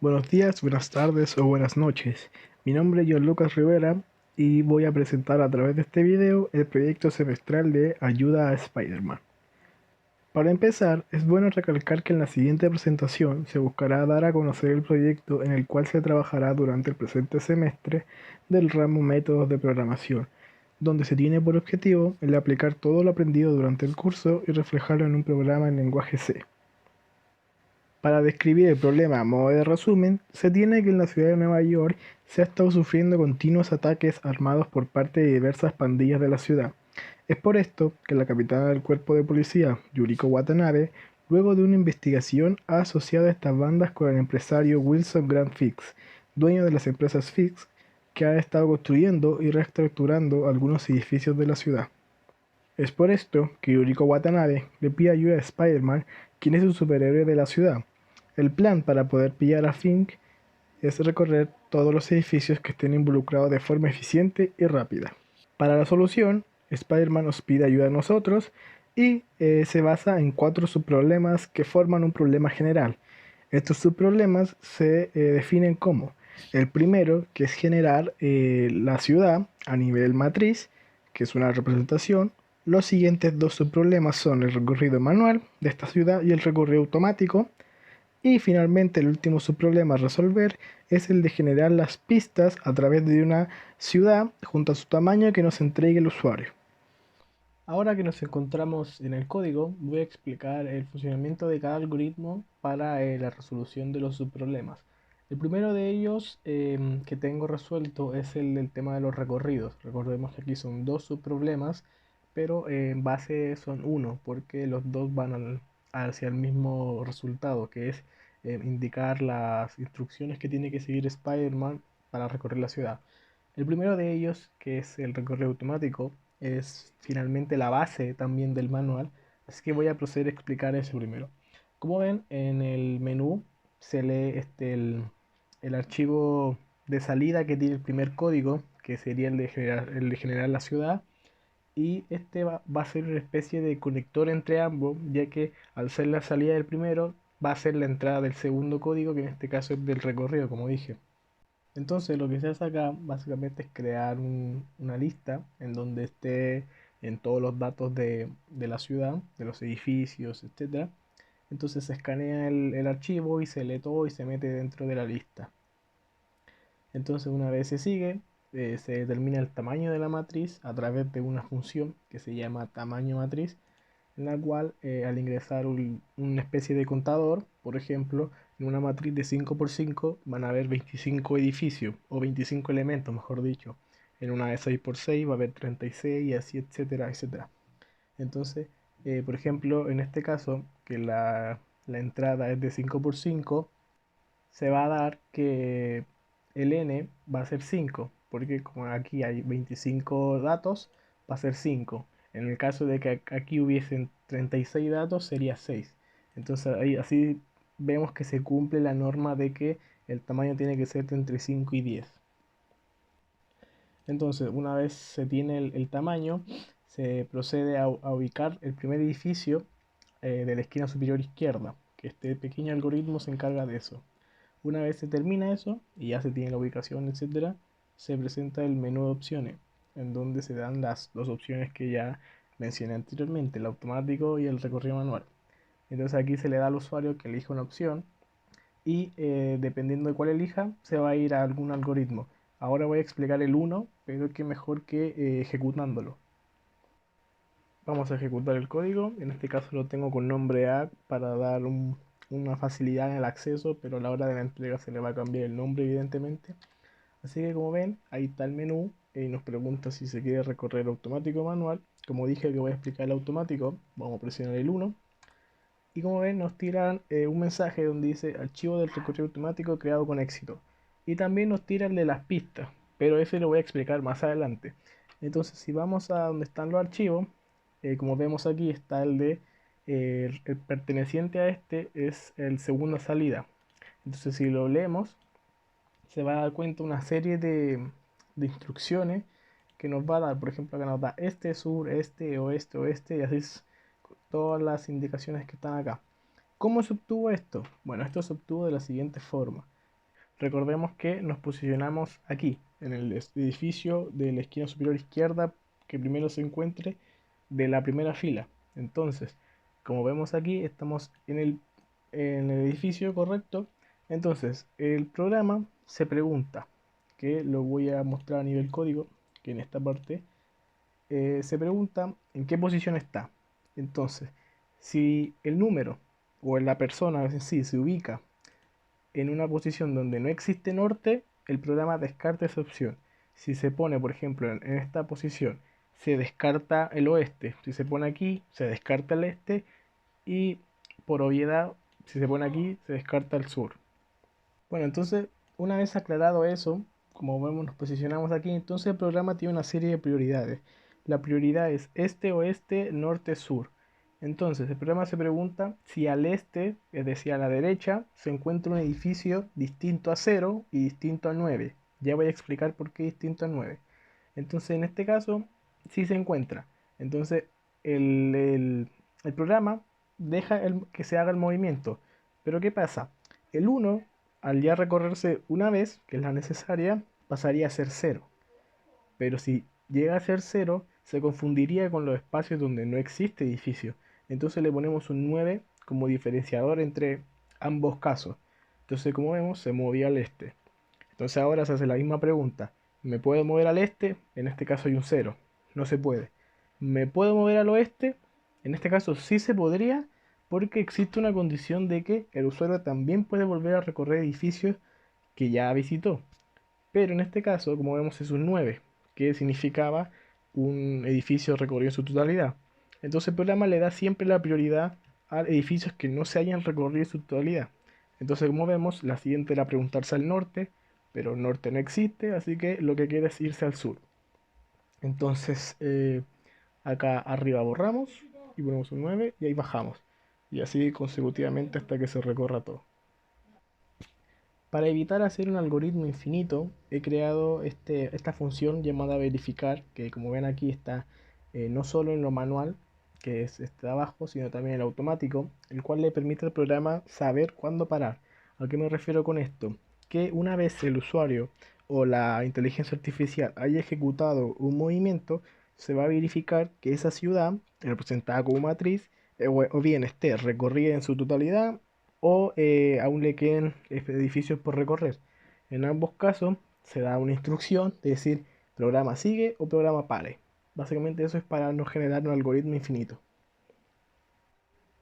Buenos días, buenas tardes o buenas noches. Mi nombre es John Lucas Rivera y voy a presentar a través de este video el proyecto semestral de Ayuda a Spider-Man. Para empezar, es bueno recalcar que en la siguiente presentación se buscará dar a conocer el proyecto en el cual se trabajará durante el presente semestre del ramo Métodos de Programación, donde se tiene por objetivo el aplicar todo lo aprendido durante el curso y reflejarlo en un programa en lenguaje C. Para describir el problema a modo de resumen, se tiene que en la ciudad de Nueva York se ha estado sufriendo continuos ataques armados por parte de diversas pandillas de la ciudad. Es por esto que la capitana del cuerpo de policía, Yuriko Watanabe, luego de una investigación ha asociado a estas bandas con el empresario Wilson Grant Fix, dueño de las empresas Fix, que ha estado construyendo y reestructurando algunos edificios de la ciudad. Es por esto que Yuriko Watanabe le pide ayuda a Spider-Man, quien es un superhéroe de la ciudad. El plan para poder pillar a Fink es recorrer todos los edificios que estén involucrados de forma eficiente y rápida. Para la solución, Spider-Man nos pide ayuda a nosotros y se basa en 4 subproblemas que forman un problema general. Estos subproblemas se definen como el primero, que es generar la ciudad a nivel matriz, que es una representación. Los siguientes dos subproblemas son el recorrido manual de esta ciudad y el recorrido automático. Y finalmente el último subproblema a resolver es el de generar las pistas a través de una ciudad junto a su tamaño que nos entregue el usuario. Ahora que nos encontramos en el código, voy a explicar el funcionamiento de cada algoritmo para la resolución de los subproblemas. El primero de ellos que tengo resuelto es el del tema de los recorridos. Recordemos que aquí son dos subproblemas, pero en base son uno, porque los dos van hacia el mismo resultado, que es indicar las instrucciones que tiene que seguir Spider-Man para recorrer la ciudad. El primero de ellos, que es el recorrido automático, es finalmente la base también del manual, así que voy a proceder a explicar eso primero. Como ven, en el menú se lee el archivo de salida que tiene el primer código, que sería el de generar la ciudad, y este va a ser una especie de conector entre ambos, ya que al ser la salida del primero, va a ser la entrada del segundo código, que en este caso es del recorrido, como dije. Entonces lo que se hace acá básicamente es crear una lista en donde esté en todos los datos de la ciudad, de los edificios, etcétera. Entonces se escanea el archivo y se lee todo y se mete dentro de la lista. Entonces una vez se sigue, se determina el tamaño de la matriz a través de una función que se llama tamaño matriz, en la cual al ingresar una especie de contador, por ejemplo, en una matriz de 5 por 5 van a haber 25 edificios o 25 elementos, mejor dicho. En una de 6 por 6 va a haber 36 y así, etcétera, etcétera. Entonces, por ejemplo, en este caso, que la entrada es de 5 por 5 se va a dar que el n va a ser 5 porque como aquí hay 25 datos, va a ser 5. En el caso de que aquí hubiesen 36 datos, sería 6. Entonces ahí así vemos que se cumple la norma de que el tamaño tiene que ser de entre 5 y 10. Entonces, una vez se tiene el tamaño, se procede a ubicar el primer edificio de la esquina superior izquierda, que este pequeño algoritmo se encarga de eso. Una vez se termina eso y ya se tiene la ubicación, etcétera, se presenta el menú de opciones, en donde se dan las dos opciones que ya mencioné anteriormente, el automático y el recorrido manual. Entonces aquí se le da al usuario que elija una opción y dependiendo de cuál elija, se va a ir a algún algoritmo. Ahora voy a explicar el uno, pero que mejor que ejecutándolo. Vamos a ejecutar el código, en este caso lo tengo con nombre A para dar una facilidad en el acceso, pero a la hora de la entrega se le va a cambiar el nombre evidentemente. Así que como ven, ahí está el menú y nos pregunta si se quiere recorrer automático o manual. Como dije que voy a explicar el automático, vamos a presionar el 1. Y como ven, nos tiran un mensaje donde dice archivo del recorrido automático creado con éxito. Y también nos tiran de las pistas, pero eso lo voy a explicar más adelante. Entonces, si vamos a donde están los archivos, como vemos aquí está el perteneciente a este es el segunda salida. Entonces, si lo leemos, se va a dar cuenta una serie de instrucciones que nos va a dar. Por ejemplo, acá nos da este, sur, este, oeste, oeste, y así es todas las indicaciones que están acá. ¿Cómo se obtuvo esto? Bueno, esto se obtuvo de la siguiente forma. recordemos que nos posicionamos aquí, en el edificio de la esquina superior izquierda que primero se encuentre de la primera fila. Entonces, como vemos aquí, estamos en el edificio correcto. Entonces, el programa se pregunta, que lo voy a mostrar a nivel código, que en esta parte se pregunta en qué posición está. Entonces, si el número o la persona en sí se ubica en una posición donde no existe norte, el programa descarta esa opción. Si se pone, por ejemplo, en esta posición, se descarta el oeste. Si se pone aquí, se descarta el este. Y por obviedad, si se pone aquí, se descarta el sur. Bueno, entonces, una vez aclarado eso, como vemos, nos posicionamos aquí. Entonces el programa tiene una serie de prioridades. La prioridad es este, oeste, norte, sur. Entonces el programa se pregunta si al este, es decir, a la derecha, se encuentra un edificio distinto a 0 y distinto a 9. Ya voy a explicar por qué distinto a 9. Entonces en este caso, sí se encuentra. Entonces el programa deja que se haga el movimiento. Pero ¿qué pasa? El uno, al ya recorrerse una vez, que es la necesaria, pasaría a ser 0. Pero si llega a ser 0, se confundiría con los espacios donde no existe edificio. Entonces le ponemos un 9 como diferenciador entre ambos casos. Entonces, como vemos, se movía al este. Entonces ahora se hace la misma pregunta. ¿Me puedo mover al este? En este caso hay un 0. No se puede. ¿Me puedo mover al oeste? En este caso sí se podría, porque existe una condición de que el usuario también puede volver a recorrer edificios que ya visitó. Pero en este caso, como vemos, es un 9, que significaba un edificio recorrido en su totalidad. Entonces el programa le da siempre la prioridad a edificios que no se hayan recorrido en su totalidad. Entonces, como vemos, la siguiente era preguntarse al norte, pero el norte no existe, así que lo que quiere es irse al sur. Entonces, acá arriba borramos y ponemos un 9 y ahí bajamos. Y así consecutivamente hasta que se recorra todo. Para evitar hacer un algoritmo infinito, he creado esta función llamada verificar, que como ven aquí está no solo en lo manual, que es este de abajo, sino también en el automático, el cual le permite al programa saber cuándo parar. ¿A qué me refiero con esto? Que una vez el usuario o la inteligencia artificial haya ejecutado un movimiento, se va a verificar que esa ciudad, representada como matriz, o bien esté recorrida en su totalidad o aún le queden edificios por recorrer. En ambos casos se da una instrucción de decir programa sigue o programa pare. Básicamente eso es para no generar un algoritmo infinito.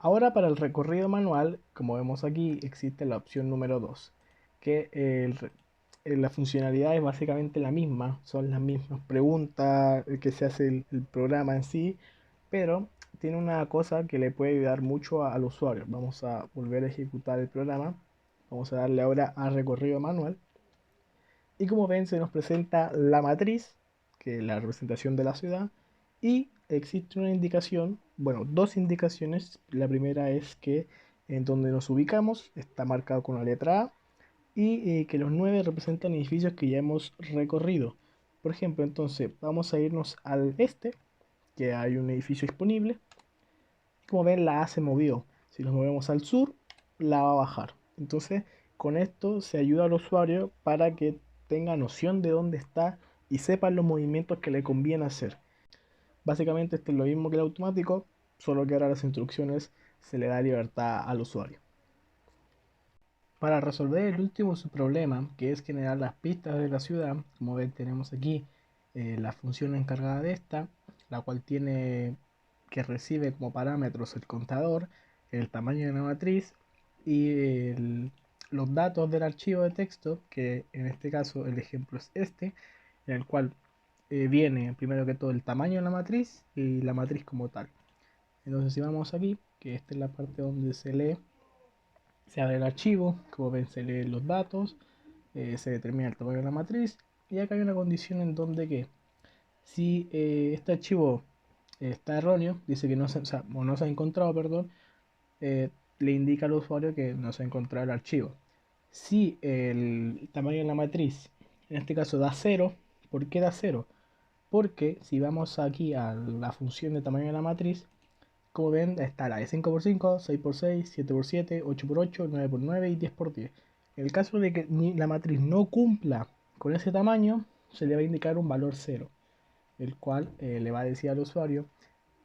Ahora para el recorrido manual, como vemos aquí, existe la opción número 2, que la funcionalidad es básicamente la misma, son las mismas preguntas que se hace el programa en sí, pero tiene una cosa que le puede ayudar mucho al usuario. Vamos a volver a ejecutar el programa, vamos a darle ahora a recorrido manual, y como ven se nos presenta la matriz, que es la representación de la ciudad, y existe una indicación, bueno, dos indicaciones. La primera es que en donde nos ubicamos está marcado con la letra A y que los 9 representan edificios que ya hemos recorrido. Por ejemplo, entonces vamos a irnos al este, que hay un edificio disponible. Y como ven, la A se movió. Si nos movemos al sur, la va a bajar. Entonces, con esto se ayuda al usuario para que tenga noción de dónde está y sepa los movimientos que le conviene hacer. Básicamente esto es lo mismo que el automático, solo que ahora las instrucciones se le da libertad al usuario. Para resolver el último problema, que es generar las pistas de la ciudad, como ven tenemos aquí la función encargada de esta, la cual tiene que recibe como parámetros el contador, el tamaño de la matriz y los datos del archivo de texto, que en este caso el ejemplo es este, en el cual viene primero que todo el tamaño de la matriz y la matriz como tal. Entonces si vamos aquí, que esta es la parte donde se lee, se abre el archivo, como ven se leen los datos, se determina el tamaño de la matriz y acá hay una condición en donde que si este archivo está erróneo, dice que no se, o sea, o no se ha encontrado, perdón, le indica al usuario que no se ha encontrado el archivo. Si el tamaño de la matriz, en este caso da 0, ¿por qué da 0? Porque si vamos aquí a la función de tamaño de la matriz, como ven está la de 5x5, 6x6, 7x7, 8x8, 9x9 y 10x10. En el caso de que la matriz no cumpla con ese tamaño, se le va a indicar un valor cero, el cual le va a decir al usuario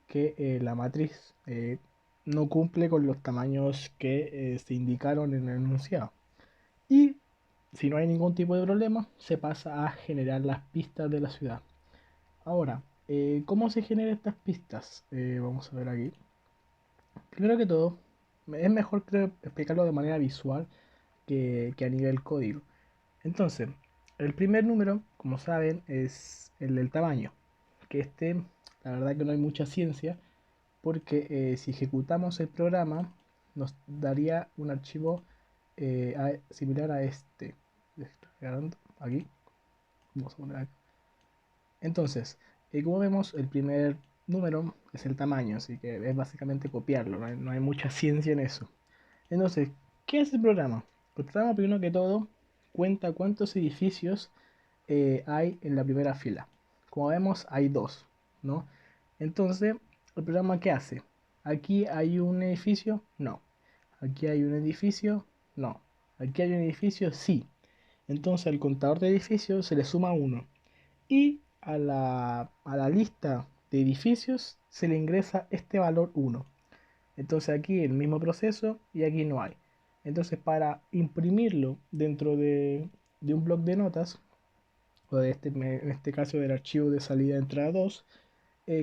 que la matriz no cumple con los tamaños que se indicaron en el enunciado. Y si no hay ningún tipo de problema, se pasa a generar las pistas de la ciudad. Ahora, ¿cómo se generan estas pistas? Vamos a ver aquí. Primero que todo, es mejor creo explicarlo de manera visual que a nivel código. Entonces, el primer número, como saben, es el del tamaño. Que la verdad que no hay mucha ciencia, porque si ejecutamos el programa, nos daría un archivo similar a este. Aquí, vamos a poner acá. Entonces, como vemos, el primer número es el tamaño, así que es básicamente copiarlo, no hay mucha ciencia en eso. Entonces, ¿qué es el programa? El programa, primero que todo, cuenta cuántos edificios hay en la primera fila. Como vemos, hay dos, ¿no? Entonces, ¿el programa qué hace? ¿Aquí hay un edificio? No. ¿Aquí hay un edificio? No. ¿Aquí hay un edificio? Sí. Entonces, al contador de edificios se le suma uno. Y a la lista de edificios se le ingresa este valor uno. Entonces aquí el mismo proceso y aquí no hay. Entonces para imprimirlo dentro de un bloc de notas, o en este caso del archivo de salida de entrada 2,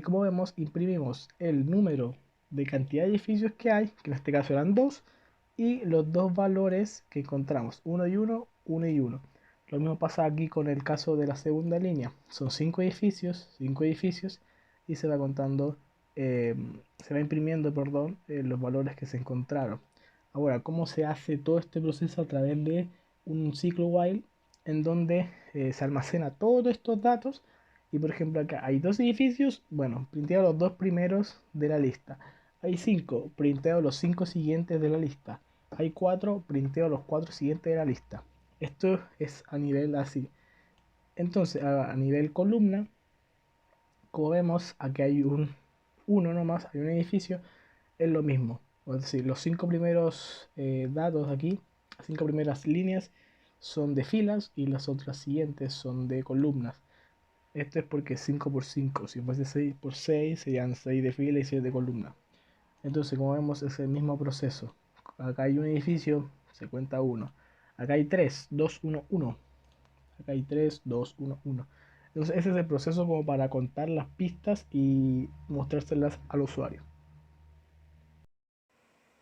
como vemos imprimimos el número de cantidad de edificios que hay, que en este caso eran 2, y los dos valores que encontramos, uno y uno, uno y uno. Lo mismo pasa aquí con el caso de la segunda línea. Son 5 edificios, y se va contando, eh, se va imprimiendo, perdón, los valores que se encontraron. Ahora, ¿cómo se hace todo este proceso? A través de un ciclo while en donde se almacena todos estos datos. Y por ejemplo, acá hay dos edificios, bueno, printeo los dos primeros de la lista. Hay cinco, printeo los cinco siguientes de la lista. Hay cuatro, printeo los cuatro siguientes de la lista. Esto es a nivel así. Entonces, a nivel columna, como vemos, aquí hay uno nomás, hay un edificio, es lo mismo. Es decir, los cinco primeros datos aquí, las cinco primeras líneas son de filas y las otras siguientes son de columnas. Esto es porque 5 por 5, si fuese 6 por 6 serían 6 de fila y 6 de columna. Entonces, como vemos, es el mismo proceso. Acá hay un edificio, se cuenta uno. Acá hay 3, 2, 1, 1. Acá hay 3, 2, 1, 1. Entonces, ese es el proceso como para contar las pistas y mostrárselas al usuario.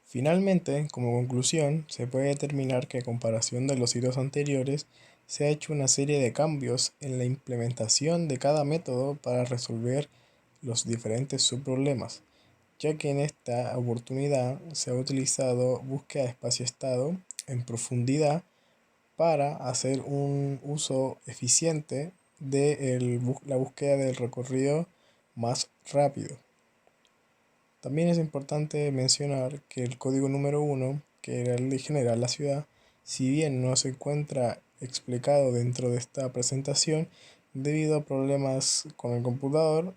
Finalmente, como conclusión, se puede determinar que a comparación de los hitos anteriores, se ha hecho una serie de cambios en la implementación de cada método para resolver los diferentes subproblemas, ya que en esta oportunidad se ha utilizado búsqueda de espacio-estado en profundidad para hacer un uso eficiente de la búsqueda del recorrido más rápido. También es importante mencionar que el código número 1, que era el de generar la ciudad, si bien no se encuentra explicado dentro de esta presentación, debido a problemas con el computador,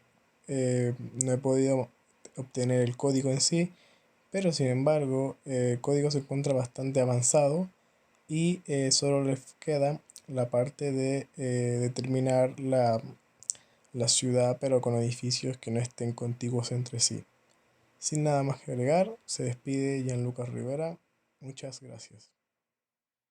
no he podido obtener el código en sí, pero sin embargo, el código se encuentra bastante avanzado y solo les queda la parte de determinar la ciudad, pero con edificios que no estén contiguos entre sí. Sin nada más que agregar, se despide Gianluca Rivera. Muchas gracias.